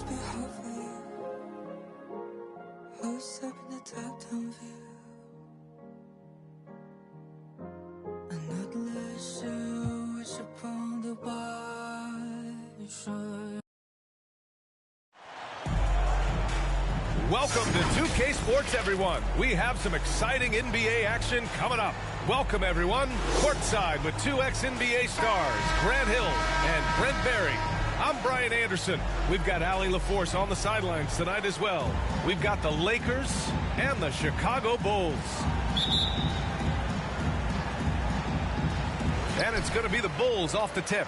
be hard for you. Who's up in the top-down view? I'm not less sure which upon the wide shore. Welcome to 2K Sports, everyone. We have some exciting NBA action coming up. Welcome, everyone. Courtside with two ex-NBA stars, Grant Hill and Brent Berry. I'm Brian Anderson. We've got Allie LaForce on the sidelines tonight as well. We've got the Lakers and the Chicago Bulls. And it's going to be the Bulls off the tip.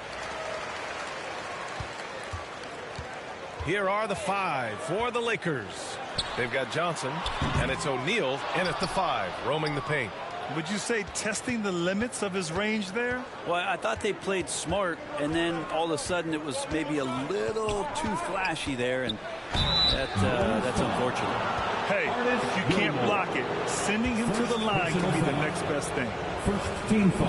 Here are the five for the Lakers. They've got Johnson, and it's O'Neal in at the five, roaming the paint. Would you say testing the limits of his range there? Well, I thought they played smart, and then all of a sudden it was maybe a little too flashy there, and that's unfortunate. Hey, you can't block it. Sending him to the line can be the next best thing. First team foul.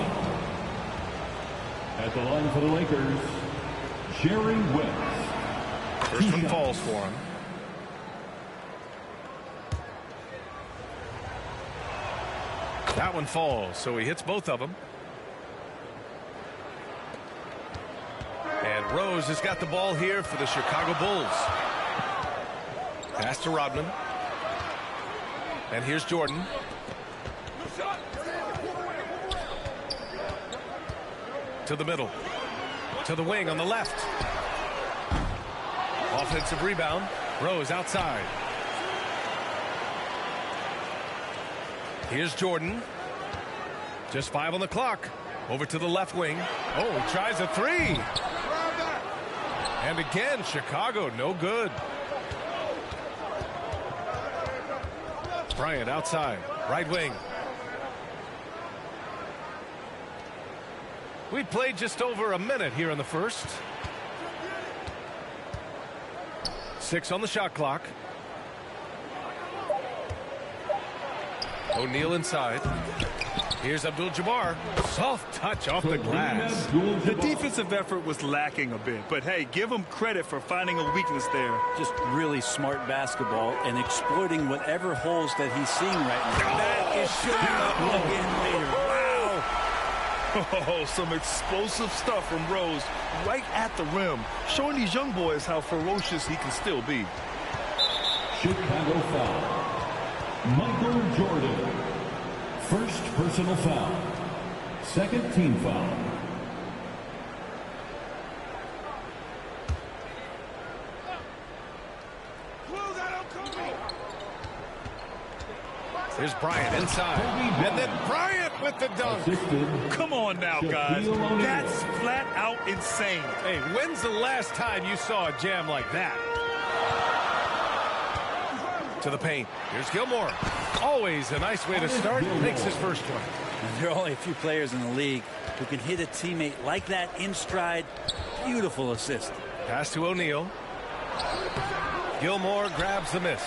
At the line for the Lakers, Jerry West. First one falls for him. That one falls, so he hits both of them. And Rose has got the ball here for the Chicago Bulls. Pass to Rodman. And here's Jordan. To the middle. To the wing on the left. Offensive rebound. Rose outside. Here's Jordan. Just 5 on the clock. Over to the left wing. Oh, he tries a three. And again, Chicago, no good. Bryant outside. Right wing. We played just over a minute here in the first. 6 on the shot clock. O'Neal inside. Here's Abdul-Jabbar. Soft touch off the glass. The defensive effort was lacking a bit, but hey, give him credit for finding a weakness there. Just really smart basketball and exploiting whatever holes that he's seeing right now. That is showing up again later. Wow. Oh, some explosive stuff from Rose right at the rim, showing these young boys how ferocious he can still be. Chicago foul. Michael Jordan. First personal foul. Second team foul. Here's Bryant inside. And then Bryant with the dunk. Come on now, guys. That's flat out insane. Hey, when's the last time you saw a jam like that? To the paint. Here's Gilmore. Always a nice way to start. Makes his first one. And there are only a few players in the league who can hit a teammate like that in stride. Beautiful assist. Pass to O'Neal. Gilmore grabs the miss.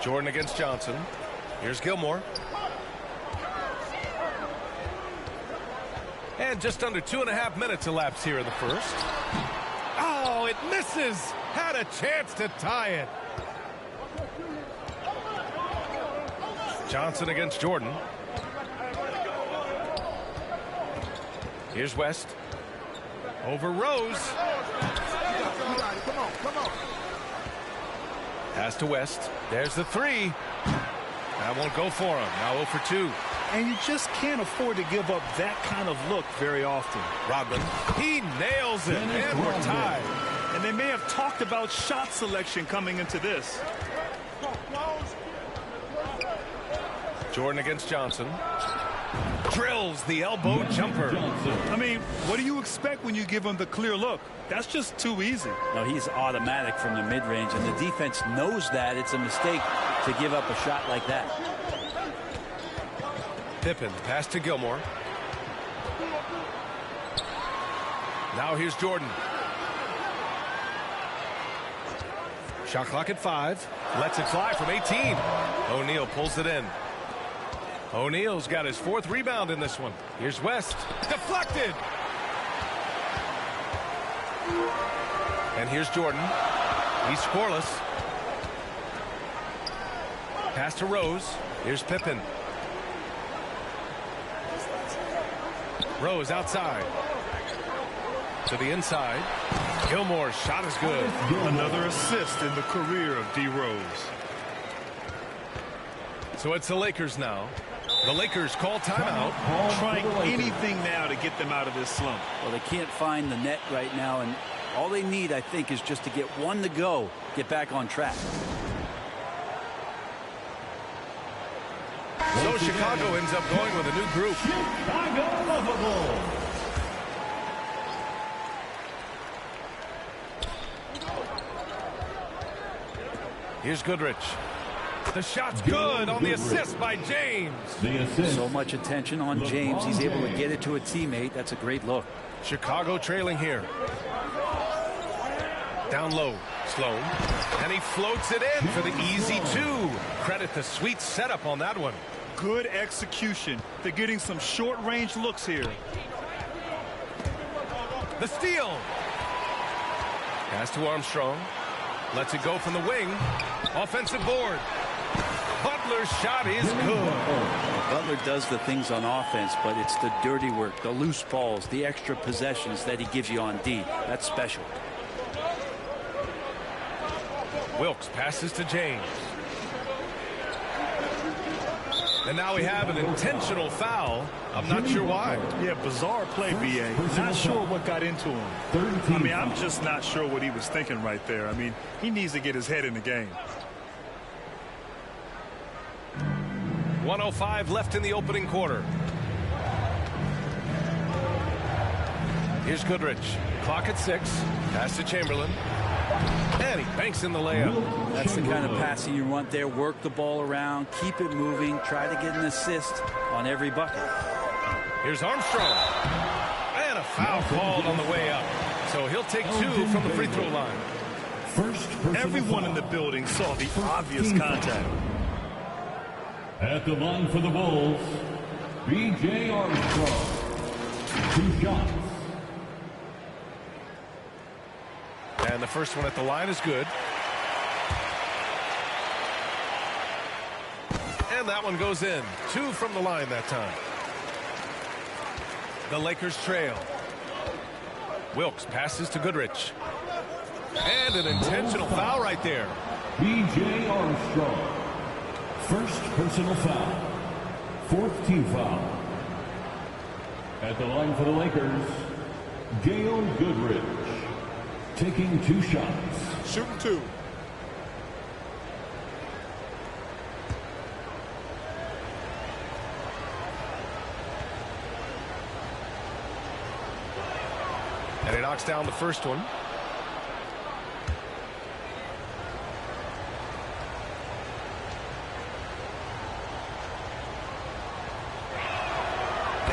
Jordan against Johnson. Here's Gilmore. And just under 2.5 minutes elapsed here in the first. Oh, it misses. Had a chance to tie it. Johnson against Jordan. Here's West. Over Rose. Come on. Pass to West. There's the three. That won't go for him. Now 0 for 2. And you just can't afford to give up that kind of look very often. Rodman. He nails it. And we're tied. And they may have talked about shot selection coming into this. Jordan against Johnson. Drills the elbow jumper. I mean, what do you expect when you give him the clear look? That's just too easy. No, he's automatic from the mid-range, and the defense knows that it's a mistake to give up a shot like that. Pippen, pass to Gilmore. Now here's Jordan. Shot clock at 5. Lets it fly from 18. O'Neal pulls it in. O'Neal's got his 4th rebound in this one. Here's West. Deflected. And here's Jordan. He's scoreless. Pass to Rose. Here's Pippen. Rose outside. To the inside. Gilmore's shot is good. Another assist in the career of D. Rose. So it's the Lakers now. The Lakers call timeout. Trying anything now to get them out of this slump. Well, they can't find the net right now, and all they need, I think, is just to get one to go, get back on track. So Chicago ends up going with a new group. Chicago Lovable. Here's Goodrich. The shot's good on the assist by James. The assist. So much attention on James. He's able to get it to a teammate. That's a great look. Chicago trailing here. Down low. Sloan. And he floats it in for the easy two. Credit the sweet setup on that one. Good execution. They're getting some short-range looks here. The steal. Pass to Armstrong. Lets it go from the wing. Offensive board. Butler's shot is good. Butler does the things on offense, but it's the dirty work, the loose balls, the extra possessions that he gives you on D. That's special. Wilkes passes to James. And now we have an intentional foul. I'm not sure why. Yeah, bizarre play, B.A. Not sure what got into him. I mean, I'm just not sure what he was thinking right there. I mean, he needs to get his head in the game. 1:05 left in the opening quarter. Here's Goodrich. Clock at 6. Pass to Chamberlain. And he banks in the layup. That's the kind of passing you want there. Work the ball around, keep it moving, try to get an assist on every bucket. Here's Armstrong. And a foul called on the way up. So he'll take 2 from the free throw line. Everyone in the building saw the obvious contact. At the line for the Bulls, B.J. Armstrong. 2 shots. And the first one at the line is good. And that one goes in. 2 from the line that time. The Lakers trail. Wilkes passes to Goodrich. And an intentional foul right there. B.J. Armstrong. First personal foul. 4th team foul. At the line for the Lakers, Gail Goodrich. Taking 2 shots. Shooting 2. And he knocks down the first one.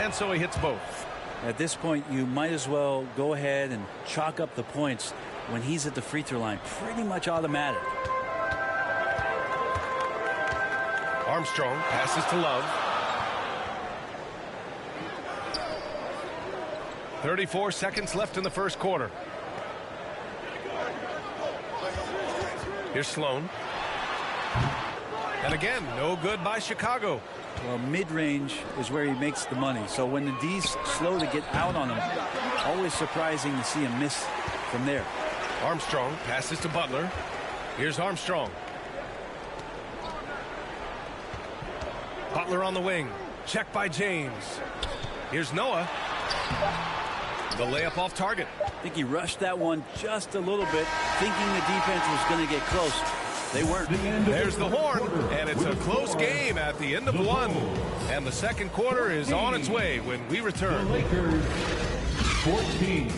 And so he hits both. At this point, you might as well go ahead and chalk up the points when he's at the free throw line. Pretty much automatic. Armstrong passes to Love. 34 seconds left in the first quarter. Here's Sloan. And again, no good by Chicago. Well, mid-range is where he makes the money. So when the D's slow to get out on him, always surprising to see him miss from there. Armstrong passes to Butler. Here's Armstrong. Butler on the wing. Check by James. Here's Noah. The layup off target. I think he rushed that one just a little bit, thinking the defense was going to get close. They weren't. There's the horn, and it's a close game at the end of 1. And the second quarter is on its way when we return. Lakers 14.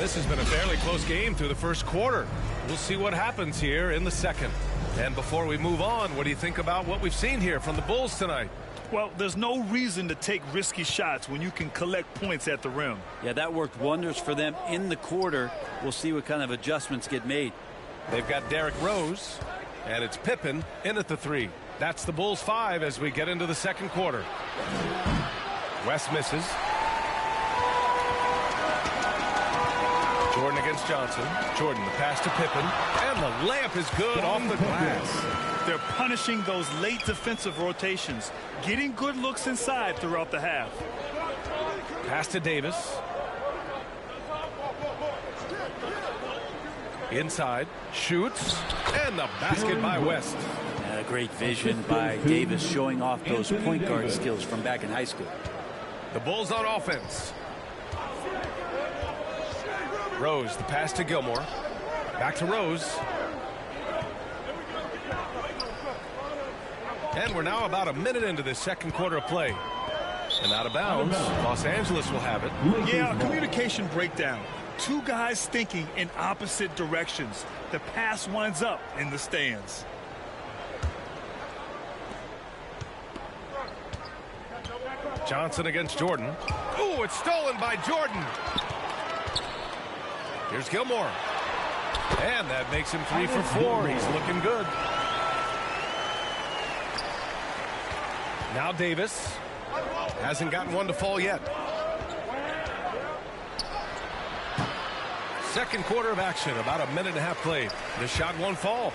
This has been a fairly close game through the first quarter. We'll see what happens here in the second. And before we move on, what do you think about what we've seen here from the Bulls tonight? Well, there's no reason to take risky shots when you can collect points at the rim. Yeah, that worked wonders for them in the quarter. We'll see what kind of adjustments get made. They've got Derrick Rose, and it's Pippen in at the 3. That's the Bulls 5 as we get into the second quarter. West misses. Jordan against Johnson. Jordan, the pass to Pippen. And the layup is good off the glass. They're punishing those late defensive rotations, getting good looks inside throughout the half. Pass to Davis. Inside. Shoots. And the basket by West. A great vision by Davis, showing off those point guard skills from back in high school. The Bulls on offense. Rose, the pass to Gilmore. Back to Rose. And we're now about a minute into this second quarter of play. And out of bounds, Los Angeles will have it. Yeah, a communication breakdown. Two guys thinking in opposite directions. The pass winds up in the stands. Johnson against Jordan. Ooh, it's stolen by Jordan. Here's Gilmore. And that makes him 3 for 4. He's looking good. Now Davis. Hasn't gotten one to fall yet. Second quarter of action. About a minute and a half played. The shot won't fall.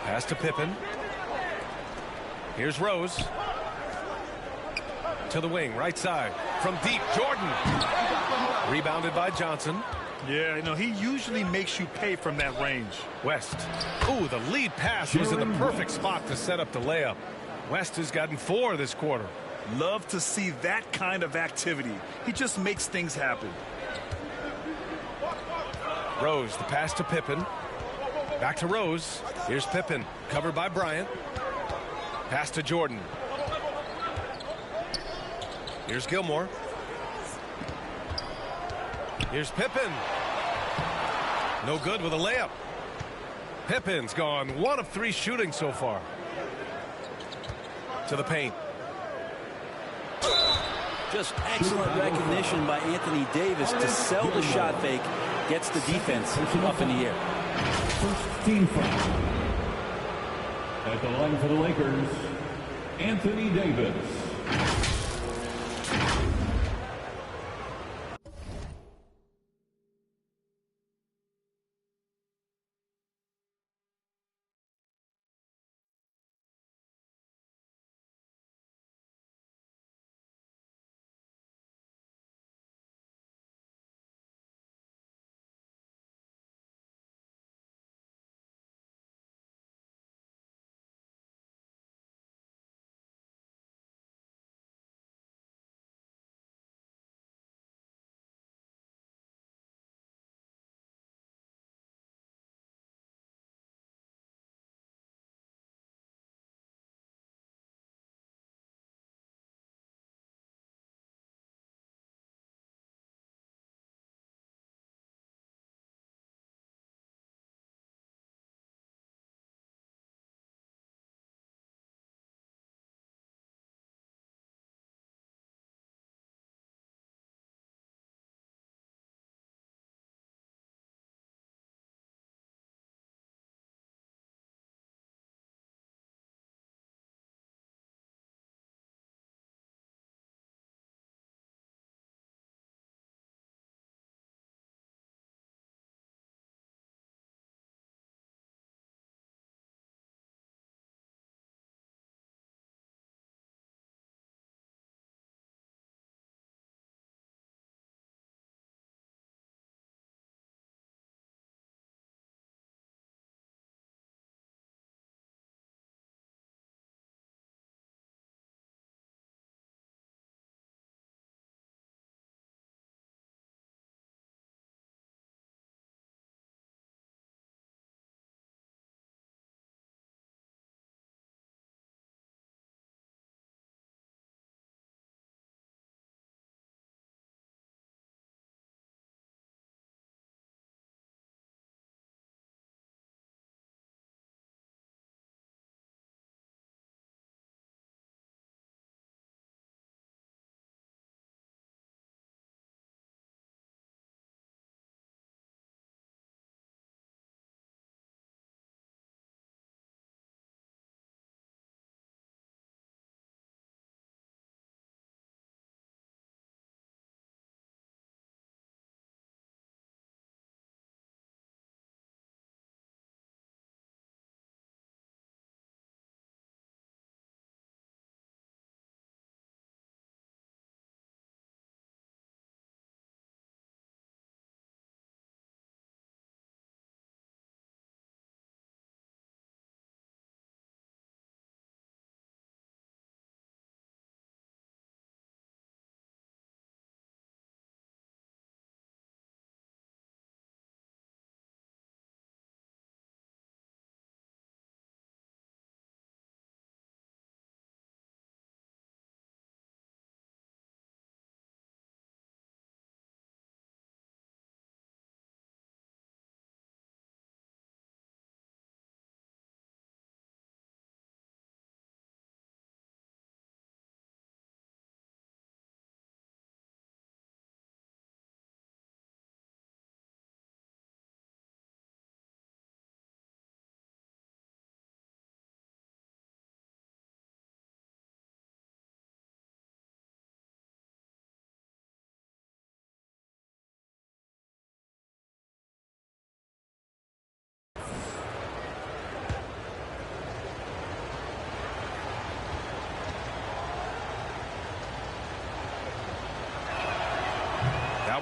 Pass to Pippen. Here's Rose. To the wing, right side. From deep, Jordan. Rebounded by Johnson. Yeah, you know, he usually makes you pay from that range. West. Ooh, the lead pass was in the perfect spot to set up the layup. West has gotten 4 this quarter. Love to see that kind of activity. He just makes things happen. Rose, the pass to Pippen. Back to Rose. Here's Pippen, covered by Bryant. Pass to Jordan. Here's Gilmore. Here's Pippen. No good with a layup. Pippen's gone 1 of 3 shooting so far. To the paint. Just excellent recognition by Anthony Davis to sell the shot fake. Gets the defense up in the air. First team foul. At the line for the Lakers, Anthony Davis.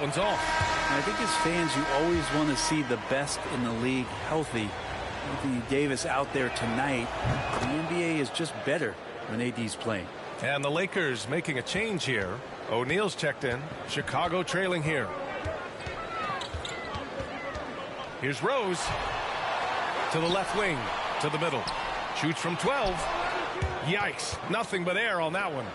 one's off. And I think as fans, you always want to see the best in the league healthy. Anthony Davis out there tonight. The NBA is just better when AD's playing. And the Lakers making a change here. O'Neal's checked in. Chicago trailing here. Here's Rose. To the left wing. To the middle. Shoots from 12. Yikes. Nothing but air on that one.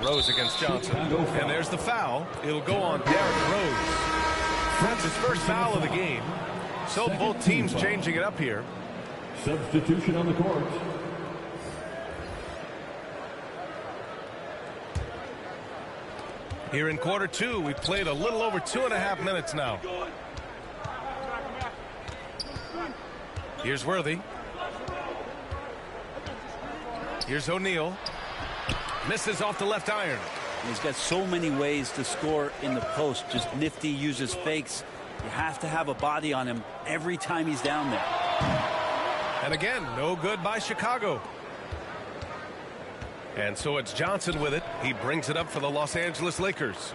Rose against Johnson. And there's the foul. It'll go on Derrick Rose. That's his first foul of the game. So both teams changing it up here. Substitution on the court. Here in quarter two, we played a little over 2.5 minutes now. Here's Worthy. Here's O'Neal. Misses off the left iron. He's got so many ways to score in the post. Just nifty, uses fakes. You have to have a body on him every time he's down there. And again, no good by Chicago. And so it's Johnson with it. He brings it up for the Los Angeles Lakers.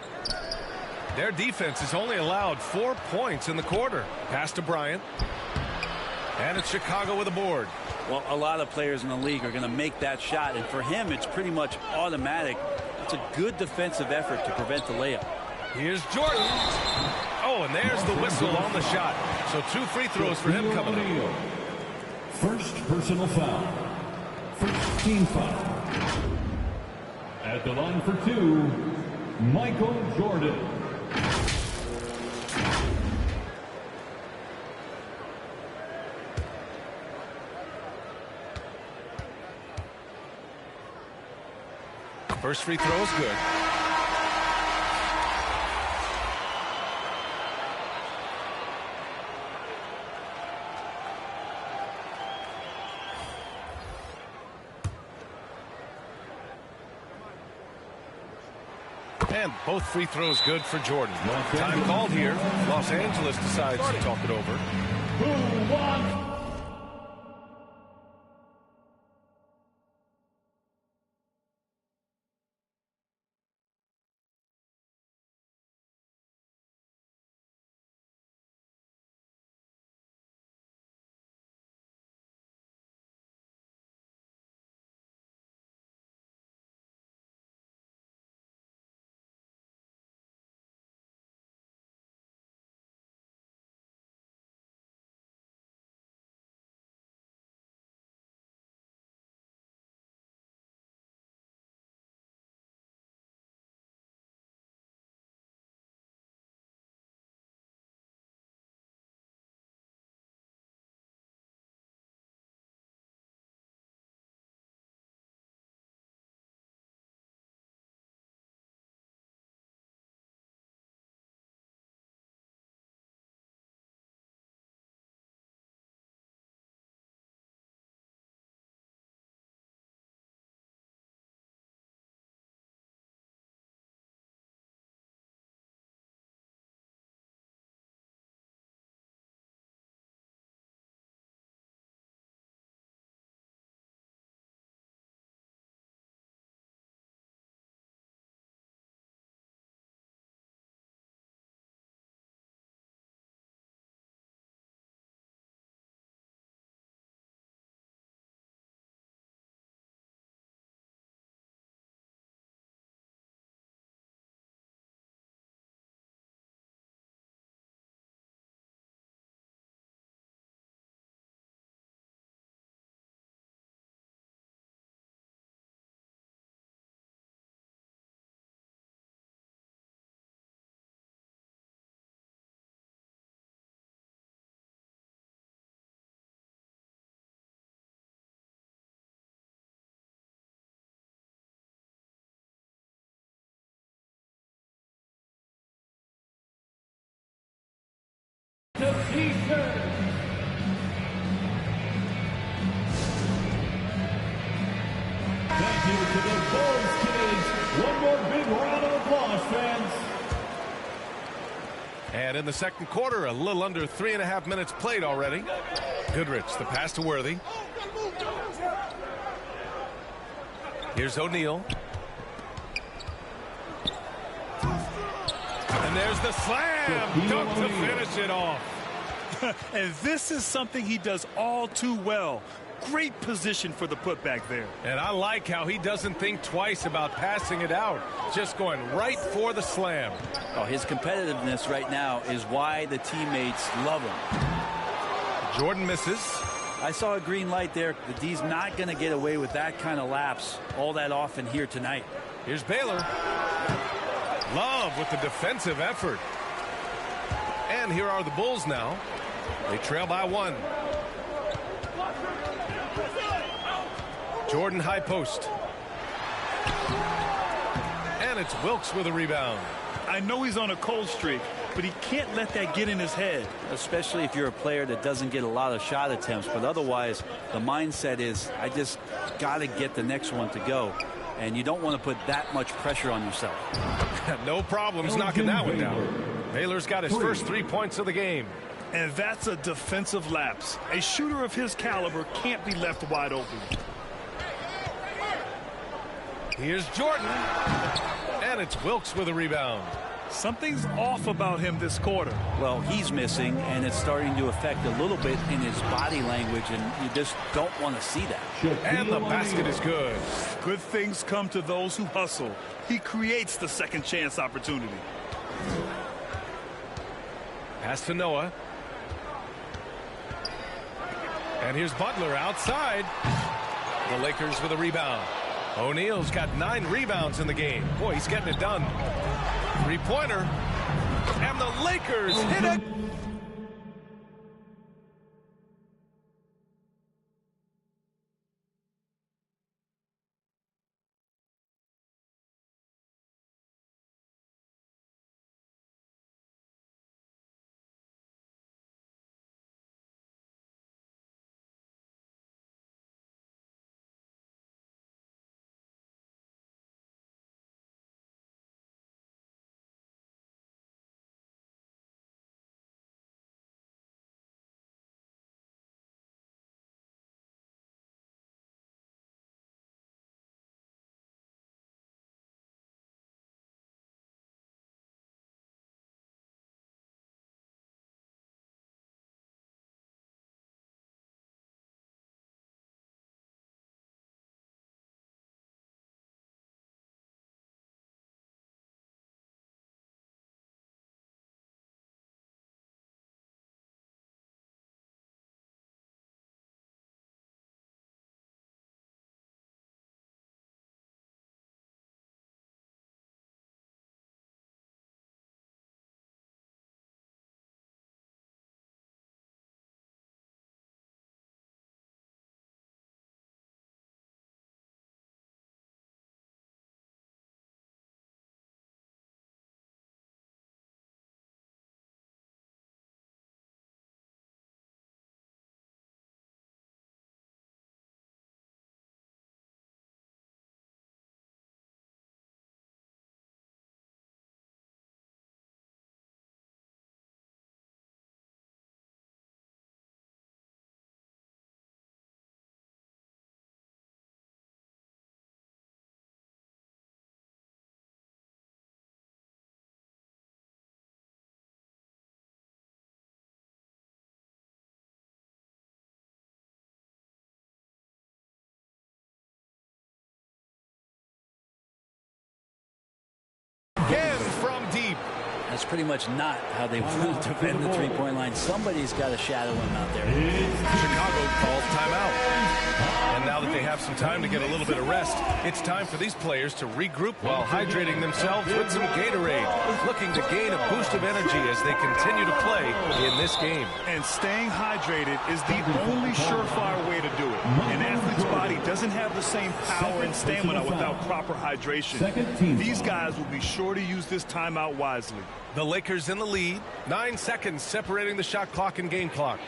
Their defense has only allowed 4 points in the quarter. Pass to Bryant. And it's Chicago with a board. Well, a lot of players in the league are going to make that shot, and for him, it's pretty much automatic. It's a good defensive effort to prevent the layup. Here's Jordan. Oh, and there's the whistle on the shot. So 2 free throws for him coming up. First personal foul. First team foul. At the line for 2, Michael Jordan. First free throw is good. And both free throws good for Jordan. Time called here. Los Angeles decides to talk it over. Who won? The T-shirt. Thank you to the Bulls kids. One more big round of applause, fans. And in the second quarter, a little under 3.5 minutes played already. Goodrich, the pass to Worthy. Here's O'Neal. And there's the slam dunk to finish it off. And this is something he does all too well. Great position for the putback there. And I like how he doesn't think twice about passing it out. Just going right for the slam. Oh, his competitiveness right now is why the teammates love him. Jordan misses. I saw a green light there. The D's not going to get away with that kind of lapse all that often here tonight. Here's Baylor. Love with the defensive effort. And here are the Bulls now. They trail by 1. Jordan high post. And it's Wilkes with a rebound. I know he's on a cold streak, but he can't let that get in his head. Especially if you're a player that doesn't get a lot of shot attempts. But otherwise, the mindset is, I just got to get the next one to go. And you don't want to put that much pressure on yourself. No problems knocking that one down. Baylor's got his first 3 points of the game. And that's a defensive lapse. A shooter of his caliber can't be left wide open. Here's Jordan. And it's Wilkes with a rebound. Something's off about him this quarter. Well, he's missing, and it's starting to affect a little bit in his body language, and you just don't want to see that. And the basket is good. Good things come to those who hustle. He creates the second chance opportunity. Pass to Noah. And here's Butler outside. The Lakers with a rebound. O'Neal's got 9 rebounds in the game. Boy, he's getting it done. 3-pointer. And the Lakers hit it. Again from deep. That's pretty much not how they want to defend the three-point line. Somebody's got to shadow him out there. Chicago calls timeout. And now that they have some time to get a little bit of rest, it's time for these players to regroup while hydrating themselves with some Gatorade, looking to gain a boost of energy as they continue to play in this game. And staying hydrated is the only surefire way to do it. An athlete's body doesn't have the same power and stamina without proper hydration. These guys will be sure to use this timeout wisely. The Lakers in the lead. 9 seconds separating the shot clock and game clock.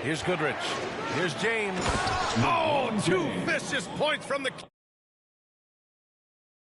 Here's Goodrich. Here's James. Oh, 2 vicious points from the...